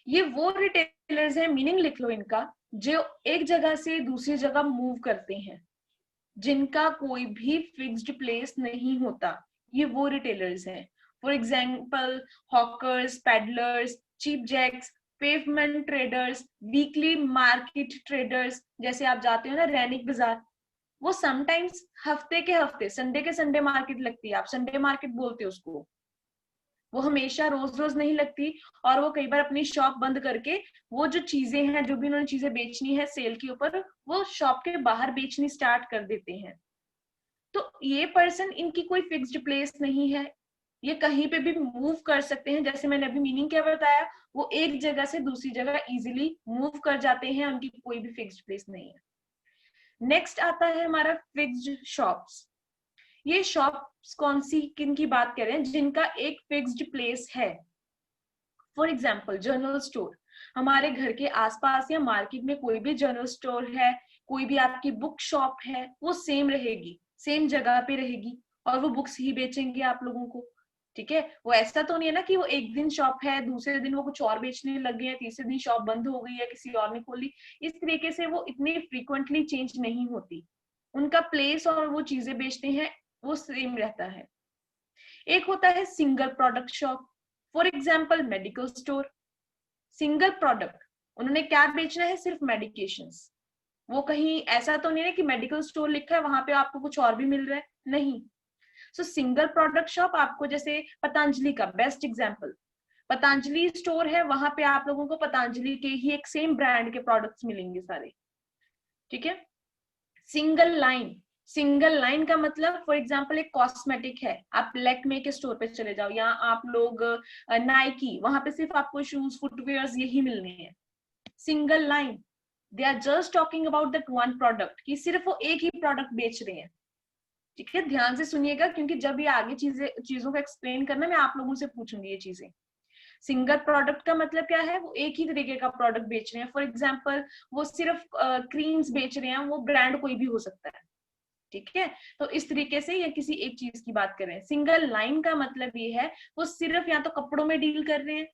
ये वो रिटेलर्स हैं, मीनिंग लिख लो इनका, जो एक जगह से दूसरी जगह मूव करते हैं, जिनका कोई भी फिक्स्ड प्लेस नहीं होता, ये वो रिटेलर्स हैं। For example hawkers, peddlers, cheap jacks, pavement traders, weekly market traders. जैसे आप जाते हो ना रैनिक बाजार, वो समटाइम्स हफ्ते के हफ्ते, संडे के संडे मार्केट लगती है, आप संडे मार्केट बोलते हो उसको, वो हमेशा रोज रोज नहीं लगती। और वो कई बार अपनी शॉप बंद करके वो जो चीजें हैं, जो भी उन्होंने चीजें बेचनी है सेल के ऊपर, वो शॉप के बाहर बेचनी स्टार्ट कर देते हैं। तो ये पर्सन, इनकी कोई फिक्स्ड प्लेस नहीं है, ये कहीं पे भी मूव कर सकते हैं। जैसे मैंने अभी मीनिंग क्या बताया, वो एक जगह से दूसरी जगह इजीली मूव कर जाते हैं, उनकी कोई भी फिक्स्ड प्लेस नहीं है। नेक्स्ट आता है हमारा फिक्स्ड शॉप्स। ये शॉप्स कौन सी, किन की बात कर रहे हैं, जिनका एक फिक्स्ड प्लेस है। फॉर एग्जाम्पल जनरल स्टोर, हमारे घर के आसपास या मार्केट में कोई भी जनरल स्टोर है, कोई भी आपकी बुक शॉप है, वो सेम रहेगी, सेम जगह पे रहेगी, और वो बुक्स ही बेचेंगे आप लोगों को। ठीक है, वो ऐसा तो नहीं है ना कि वो एक दिन शॉप है, दूसरे दिन वो कुछ और बेचने लग गए, तीसरे दिन शॉप बंद हो गई है, किसी और ने खोली। इस तरीके से वो इतनी फ्रीक्वेंटली चेंज नहीं होती, उनका प्लेस और वो चीजें बेचते हैं वो सेम रहता है। एक होता है single product shop, for example medical store. Single product, उन्होंने क्या बेचना है, सिर्फ मेडिकेशंस। वो कहीं ऐसा तो नहीं है कि मेडिकल स्टोर लिखा है वहां पे आपको कुछ और भी मिल रहा है, नहीं। सो सिंगल प्रोडक्ट शॉप आपको, जैसे पतंजलि का बेस्ट एग्जांपल, पतंजलि स्टोर है, वहां पे आप लोगों को पतंजलि के ही एक सेम ब्रांड के प्रोडक्ट्स मिलेंगे सारे। ठीक है। सिंगल लाइन, सिंगल लाइन का मतलब फॉर एग्जांपल एक कॉस्मेटिक है, आप लैक्मे के स्टोर पे चले जाओ, या आप लोग नाइकी, वहां पे सिर्फ आपको शूज फुटवेयर्स यही मिलने हैं। Single line, they are just talking about that one product, कि सिर्फ वो एक ही प्रोडक्ट बेच रहे हैं। ठीक है, ध्यान से सुनिएगा, क्योंकि जब ये आगे चीजों को एक्सप्लेन करना, मैं आप लोगों से पूछूंगी ये चीजें। सिंगल प्रोडक्ट का मतलब क्या है, वो एक ही तरीके का प्रोडक्ट बेच रहे हैं। फॉर एग्जाम्पल वो सिर्फ क्रीम्स बेच रहे हैं, वो ब्रांड कोई भी हो सकता है। ठीक है, तो इस तरीके से ये किसी एक चीज की बात कर रहे हैं। सिंगल लाइन का मतलब ये है, वो सिर्फ या तो कपड़ों में डील कर रहे हैं,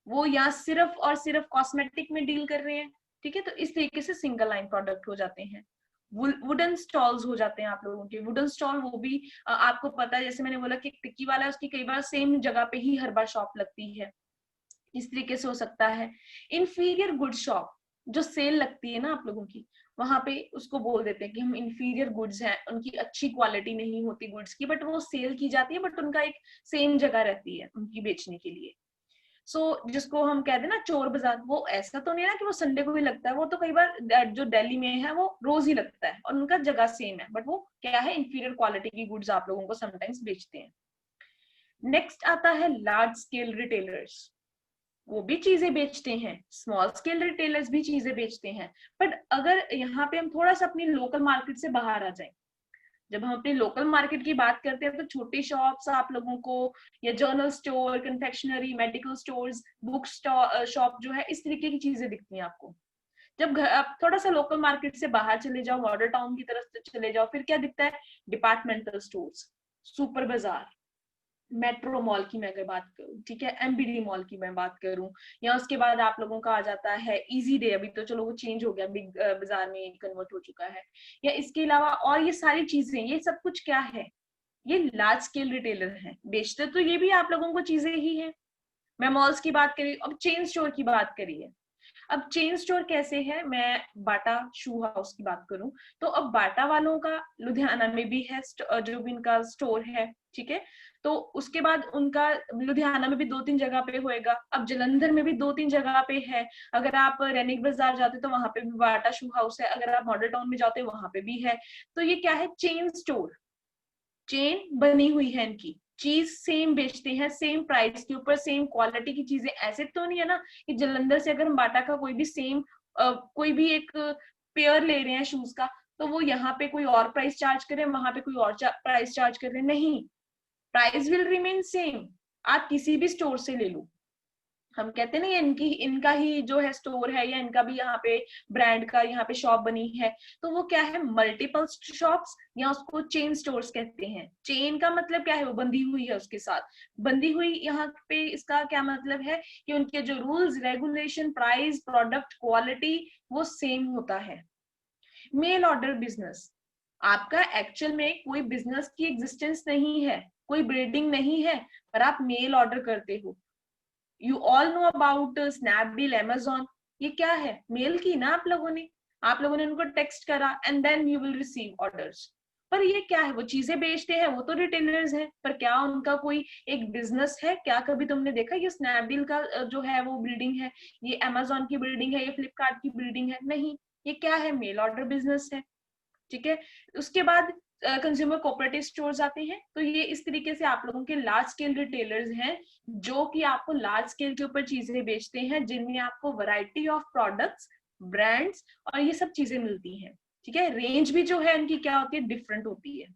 वो या सिर्फ और सिर्फ कॉस्मेटिक में डील कर रहे हैं। ठीक है, तो इस तरीके से सिंगल लाइन प्रोडक्ट हो जाते हैं। वुडन स्टॉल्स हो जाते हैं आप लोगों के। वुडन स्टॉल, वो भी आपको पता है, जैसे मैंने बोला कि टिक्की वाला है, उसकी कई बार सेम जगह पे ही हर बार शॉप लगती है, इस तरीके से हो सकता है। इंफीरियर गुड शॉप, जो सेल लगती है ना आप लोगों की, वहां पे उसको बोल देते हैं कि हम इंफीरियर गुड्स हैं, उनकी अच्छी क्वालिटी नहीं होती गुड्स की, बट वो सेल की जाती है, बट उनका एक सेम जगह रहती है उनकी बेचने के लिए। जिसको हम कहते हैं ना चोर बाजार, वो ऐसा तो नहीं है ना कि वो संडे को भी लगता है, वो तो कई बार जो दिल्ली में है वो रोज ही लगता है, और उनका जगह सेम है, बट वो क्या है, इंफीरियर क्वालिटी की गुड्स आप लोगों को समटाइम्स बेचते हैं। नेक्स्ट आता है लार्ज स्केल रिटेलर्स, वो भी चीजें बेचते हैं, स्मॉल स्केल रिटेलर्स भी चीजें बेचते हैं। बट अगर यहाँ पे हम थोड़ा सा अपनी लोकल मार्केट से बाहर आ जाएं, जब हम अपनी लोकल मार्केट की बात करते हैं, तो छोटी शॉप्स आप लोगों को, या general store, confectionery, medical stores, book shop जो है, इस तरीके की चीजें दिखती हैं आपको। जब आप थोड़ा सा लोकल मार्केट से बाहर चले जाओ, मॉडल टाउन की तरफ से चले जाओ, फिर क्या दिखता है, डिपार्टमेंटल स्टोर्स, सुपर बाजार, मेट्रो मॉल की मैं अगर बात करूं, ठीक है, एमबीडी मॉल की मैं बात करूं, या उसके बाद आप लोगों का आ जाता है इजी डे, अभी तो चलो वो चेंज हो गया, बिग बाजार में कन्वर्ट हो चुका है। या इसके अलावा और ये सारी चीजें, ये सब कुछ क्या है, ये लार्ज स्केल रिटेलर हैं, बेचते तो ये भी आप लोगों को चीजें ही है। मैं मॉल्स की बात करी, अब चेन स्टोर की बात करिए। अब चेन स्टोर कैसे है, मैं बाटा शू हाउस की बात करूं, तो अब बाटा वालों का लुधियाना में भी है, जो भी इनका स्टोर है। ठीक है, तो उसके बाद उनका लुधियाना में भी 2-3 जगह पे होएगा, अब जलंधर में भी 2-3 जगह पे है। अगर आप रैनिक बाजार जाते तो वहां पे भी बाटा शू हाउस है, अगर आप मॉडल टाउन में जाते वहां पे भी है। तो ये क्या है, चेन स्टोर, चेन बनी हुई है इनकी, चीज सेम बेचते हैं, सेम प्राइस के ऊपर, सेम क्वालिटी की चीजें। ऐसे तो नहीं है ना कि जलंधर से अगर हम बाटा का कोई भी सेम कोई भी एक पेयर ले रहे हैं शूज का, तो वो यहाँ पे कोई और प्राइस चार्ज कर रहे हैं, वहां पे कोई और प्राइस चार्ज कर रहे हैं, नहीं, प्राइस विल रिमेन सेम, आप किसी भी स्टोर से ले लो। हम कहते हैं ना ये इनका ही जो है स्टोर है, या इनका भी यहाँ पे ब्रांड का यहाँ पे शॉप बनी है, तो वो क्या है, मल्टीपल शॉप्स, या उसको चेन स्टोर्स कहते हैं। चेन का मतलब क्या है, वो बंधी हुई है उसके साथ, बंधी हुई। यहाँ पे इसका क्या मतलब है कि उनके जो rules regulation, price, product quality, वो सेम होता है। मेल ऑर्डर बिजनेस, आपका एक्चुअल में कोई बिजनेस की एग्जिस्टेंस नहीं है, कोई ब्रीडिंग नहीं है, पर आप मेल ऑर्डर करते हो। You all know about Snapdeal, Amazon, ये क्या है, मेल की ना आप लोगों ने उनको टेक्स्ट करा and then you will receive orders. पर ये क्या है, वो चीजें बेचते हैं, वो तो रिटेलर्स हैं, पर क्या उनका कोई एक बिजनेस है? क्या कभी तुमने देखा ये स्नैपडील का जो है वो बिल्डिंग है, ये अमेजोन की बिल्डिंग है, ये फ्लिपकार्ट की बिल्डिंग है? नहीं, ये क्या है, मेल ऑर्डर बिजनेस है। ठीक है। उसके बाद कंज्यूमर कोऑपरेटिव स्टोर्स आते हैं। तो ये इस तरीके से आप लोगों के लार्ज स्केल रिटेलर्स हैं, जो कि आपको लार्ज स्केल के ऊपर चीजें बेचते हैं, जिनमें आपको वैरायटी ऑफ प्रोडक्ट्स, ब्रांड्स और ये सब चीजें मिलती हैं। ठीक है, रेंज भी जो है इनकी क्या होती है, डिफरेंट होती है।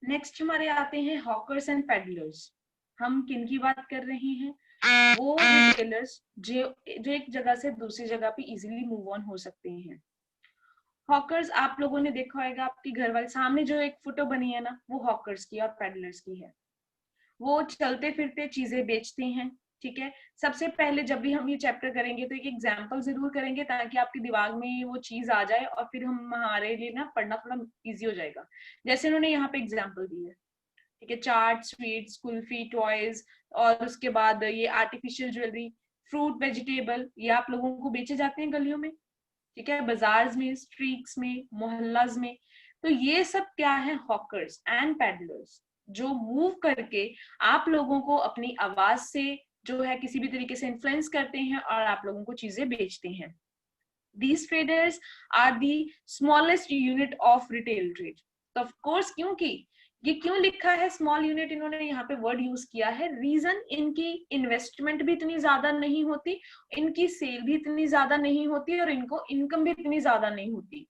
नेक्स्ट हमारे आते हैं हॉकर्स एंड पेडलर्स। हम किन की बात कर रहे हैं? वो रिटेलर्स जो एक जगह से दूसरी जगह पे इजीली मूव ऑन हो सकते हैं। हॉकर्स आप लोगों ने देखा होगा, आपके घर वाले सामने जो एक फोटो बनी है ना, वो हॉकर्स की और पेडलर्स की है। वो चलते फिरते चीजें बेचते हैं। ठीक है। सबसे पहले जब भी हम ये चैप्टर करेंगे तो एक एग्जांपल जरूर करेंगे, ताकि आपके दिमाग में वो चीज आ जाए और फिर हम हमारे लिए ना पढ़ना थोड़ा इजी हो जाएगा। जैसे उन्होंने यहाँ पे एग्जाम्पल दी है। ठीक है, चाट, स्वीट्स, कुल्फी, टॉयज, और उसके बाद ये आर्टिफिशियल ज्वेलरी, फ्रूट, वेजिटेबल, ये आप लोगों को बेचे जाते हैं गलियों में। ठीक है, बाजार्स में, स्ट्रीट्स में, मोहल्लाज में। तो ये सब क्या है, हॉकर्स एंड पैडलर्स, जो मूव करके आप लोगों को अपनी आवाज से जो है किसी भी तरीके से इन्फ्लुएंस करते हैं और आप लोगों को चीजें बेचते हैं। These traders are the smallest unit of retail trade. तो ऑफ कोर्स, क्योंकि ये क्यों लिखा है स्मॉल यूनिट, इन्होंने यहाँ पे वर्ड यूज किया है, रीजन इनकी इन्वेस्टमेंट भी इतनी ज्यादा नहीं होती, इनकी सेल भी इतनी ज्यादा नहीं होती, और इनको इनकम भी इतनी ज्यादा नहीं होती।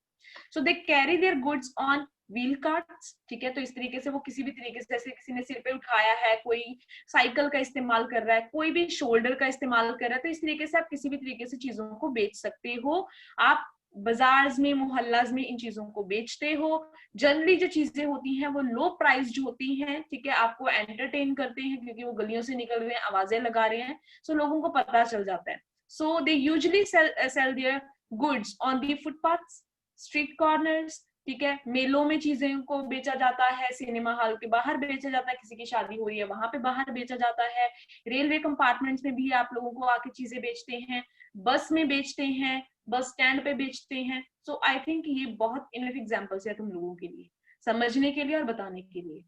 So they carry their goods on wheel carts. ठीक है, तो इस तरीके से वो किसी भी तरीके से, जैसे किसी ने सिर पे उठाया है, कोई साइकिल का इस्तेमाल कर रहा है, कोई भी शोल्डर का इस्तेमाल कर रहा है, तो इस तरीके से आप किसी भी तरीके से चीजों को बेच सकते हो। आप बाजार्स में, मोहल्लाज में इन चीजों को बेचते हो। जनरली जो चीजें होती हैं वो लो प्राइस होती हैं। ठीक है, आपको एंटरटेन करते हैं, क्योंकि वो गलियों से निकल रहे हैं, आवाजें लगा रहे हैं, सो लोगों को पता चल जाता है। So they usually sell their goods on the footpaths, street corners. ठीक है, मेलों में चीजें को बेचा जाता है, सिनेमा हॉल के बाहर बेचा जाता है, किसी की शादी हो रही है वहां पे बाहर बेचा जाता है, रेलवे कंपार्टमेंट्स में भी आप लोगों को आके चीजें बेचते हैं, बस में बेचते हैं, बस स्टैंड पे बेचते हैं। सो आई थिंक ये बहुत इनफ एग्जाम्पल्स है तुम लोगों के लिए समझने के लिए और बताने के लिए।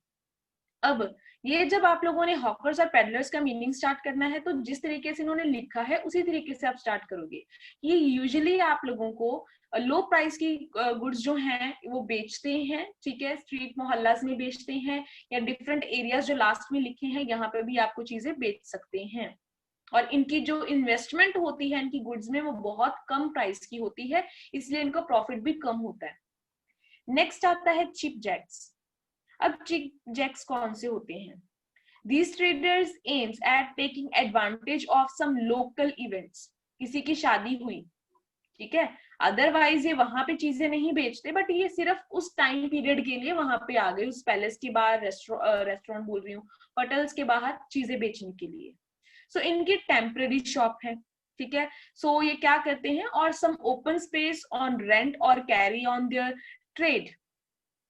अब ये जब आप लोगों ने हॉकर्स और पेडलर्स का मीनिंग स्टार्ट करना है, तो जिस तरीके से इन्होंने लिखा है उसी तरीके से आप स्टार्ट करोगे। ये यूजुअली आप लोगों को लो प्राइस की गुड्स जो हैं वो बेचते हैं। ठीक है, स्ट्रीट मोहल्लास में बेचते हैं, या डिफरेंट एरियाज जो लास्ट में लिखे हैं यहाँ पे भी आपको चीजें बेच सकते हैं। और इनकी जो इन्वेस्टमेंट होती है इनकी गुड्स में, वो बहुत कम प्राइस की होती है, इसलिए इनका प्रॉफिट भी कम होता है। नेक्स्ट आता है चिप जैक्स। अब चिप जैक्स कौन से होते हैं? These traders aims at taking advantage of some local events. किसी की शादी हुई, ठीक है, अदरवाइज ये वहां पे चीजें नहीं बेचते, बट ये सिर्फ उस टाइम पीरियड के लिए वहां पे आ गए, उस पैलेस के बाहर, रेस्टोरेंट बोल रही हूँ, होटल्स के बाहर चीजें बेचने के लिए। सो इनकी टेम्पररी शॉप है। ठीक है, सो ये क्या करते हैं, और सम ओपन स्पेस ऑन रेंट और कैरी ऑन देयर ट्रेड।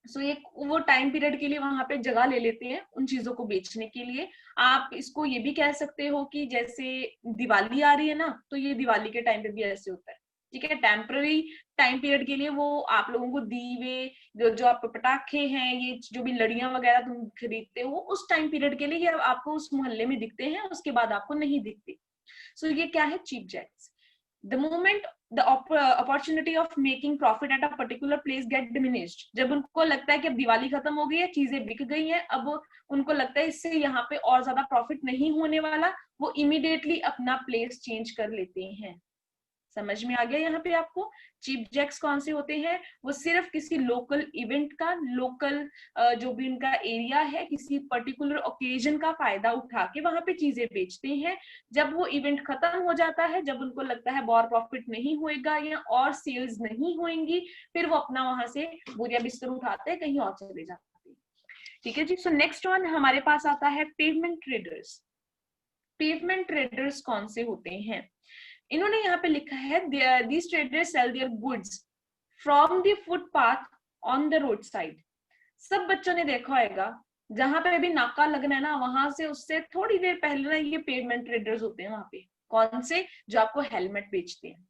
सो ये वो टाइम पीरियड के लिए वहां पे जगह ले लेते हैं उन चीजों को बेचने के लिए। आप इसको ये भी कह सकते हो कि जैसे दिवाली आ रही है ना, तो ये दिवाली के टाइम पे भी ऐसे होता है। ठीक है, टेम्पररी टाइम पीरियड के लिए वो आप लोगों को दीवे, जो आप पटाखे हैं, ये जो भी लड़ियां वगैरह तुम खरीदते हो, उस टाइम पीरियड के लिए ये आपको उस मोहल्ले में दिखते हैं, उसके बाद आपको नहीं दिखते। सो ये क्या है, cheap jacks. The moment the opportunity of making profit at a particular place get diminished, जब उनको लगता है कि अब दिवाली खत्म हो गई है, चीजें बिक गई हैं, अब उनको लगता है इससे यहाँ पे और ज्यादा प्रॉफिट नहीं होने वाला, वो इमीडिएटली अपना प्लेस चेंज कर लेते हैं। समझ में आ गया यहाँ पे आपको? चीप जैक्स कौन से होते हैं? वो सिर्फ किसी लोकल इवेंट का, लोकल जो भी उनका एरिया है, किसी पर्टिकुलर ओकेजन का फायदा उठा के वहां पे चीजें बेचते हैं। जब वो इवेंट खत्म हो जाता है, जब उनको लगता है और प्रॉफिट नहीं होएगा या और सेल्स नहीं होंगी, फिर वो अपना वहां से बोरिया बिस्तर उठाते हैं, कहीं और चले जाते हैं। ठीक है जी। सो नेक्स्ट वन हमारे पास आता है पेवमेंट ट्रेडर्स। पेवमेंट ट्रेडर्स कौन से होते हैं? इन्होंने यहाँ पे लिखा है these traders sell their goods from the footpath on the road side। सब बच्चों ने देखा होगा जहां पे अभी नाका लगना है ना, वहां से उससे थोड़ी देर पहले ना ये पेवमेंट ट्रेडर्स होते हैं वहां पे। कौन से? जो आपको हेलमेट बेचते हैं।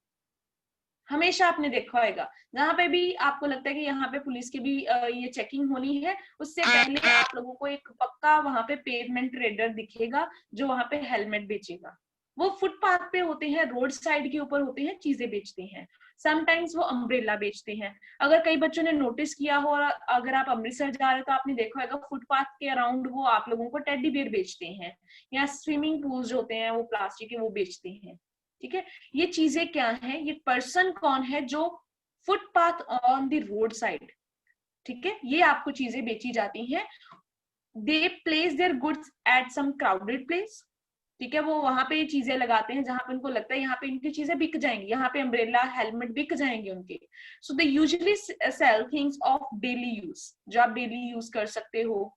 हमेशा आपने देखा होगा जहां पे भी आपको लगता है कि यहाँ पे पुलिस की भी ये चेकिंग होनी है, उससे पहले आप लोगों को एक पक्का वहां पे पेवमेंट ट्रेडर दिखेगा जो वहां पे हेलमेट बेचेगा। वो फुटपाथ पे होते हैं, रोड साइड के ऊपर होते हैं, चीजें बेचते हैं। समटाइम्स वो अम्ब्रेला बेचते हैं। अगर कई बच्चों ने नोटिस किया हो, और अगर आप अमृतसर जा रहे हो तो आपने देखा होगा फुटपाथ के अराउंड वो आप लोगों को टेडी बियर बेचते हैं, या स्विमिंग पूल्स जो होते हैं वो प्लास्टिक के वो बेचते हैं। ठीक है, ये चीजें क्या है? ये पर्सन कौन है जो footpath on the road side, ठीक है, ये आपको चीजें बेची जाती हैं। They place their goods at some crowded place. ठीक है, वो वहां पे ये चीजें लगाते हैं जहां पे उनको लगता है यहाँ पे इनकी चीजें बिक जाएंगी, यहाँ पे अम्ब्रेला हेलमेट बिक जाएंगे उनके। So they usually sell things of daily use, जो आप डेली यूज कर सकते हो,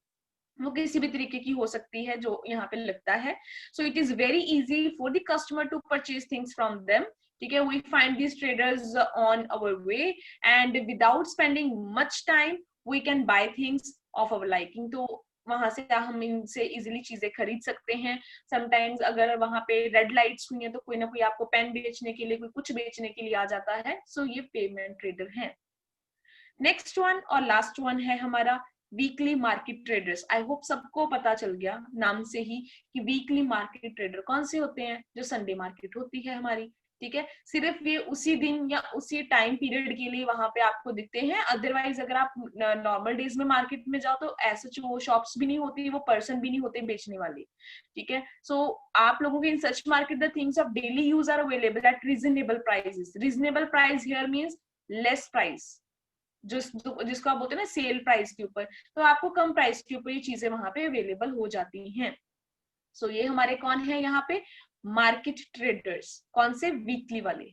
वो किसी भी तरीके की हो सकती है जो यहाँ पे लगता है। So it is very easy for the customer to purchase things from them. ठीक है, we find this traders on our way and without spending much time we can buy things of our liking. तो वहां से हम इनसे easily चीजें खरीद सकते हैं। समटाइम्स अगर वहां पे रेड लाइट्स हुई है तो कोई ना कोई आपको पेन बेचने के लिए, कोई कुछ बेचने के लिए आ जाता है। सो ये पेमेंट ट्रेडर है। नेक्स्ट वन और लास्ट वन है हमारा weekly market traders. I hope सबको पता चल गया नाम से ही कि वीकली मार्केट ट्रेडर कौन से होते हैं। जो संडे मार्केट होती है हमारी, ठीक है, सिर्फ ये उसी दिन या उसी टाइम पीरियड के लिए वहां पे आपको दिखते हैं। अदरवाइज अगर आप नॉर्मल डेज में मार्केट में जाओ तो ऐसे वो शॉप्स भी नहीं होती, वो पर्सन भी नहीं होते बेचने वाले। ठीक है, सो आप लोगों के in such market the things of daily use are available at reasonable prices. Reasonable price here means less price, जिसको आप बोलते हैं ना सेल प्राइस के ऊपर, तो आपको कम प्राइस के ऊपर ये चीजें वहां पे अवेलेबल हो जाती हैं। सो ये हमारे कौन है यहाँ पे? Market traders. कौन से? वीकली वाले।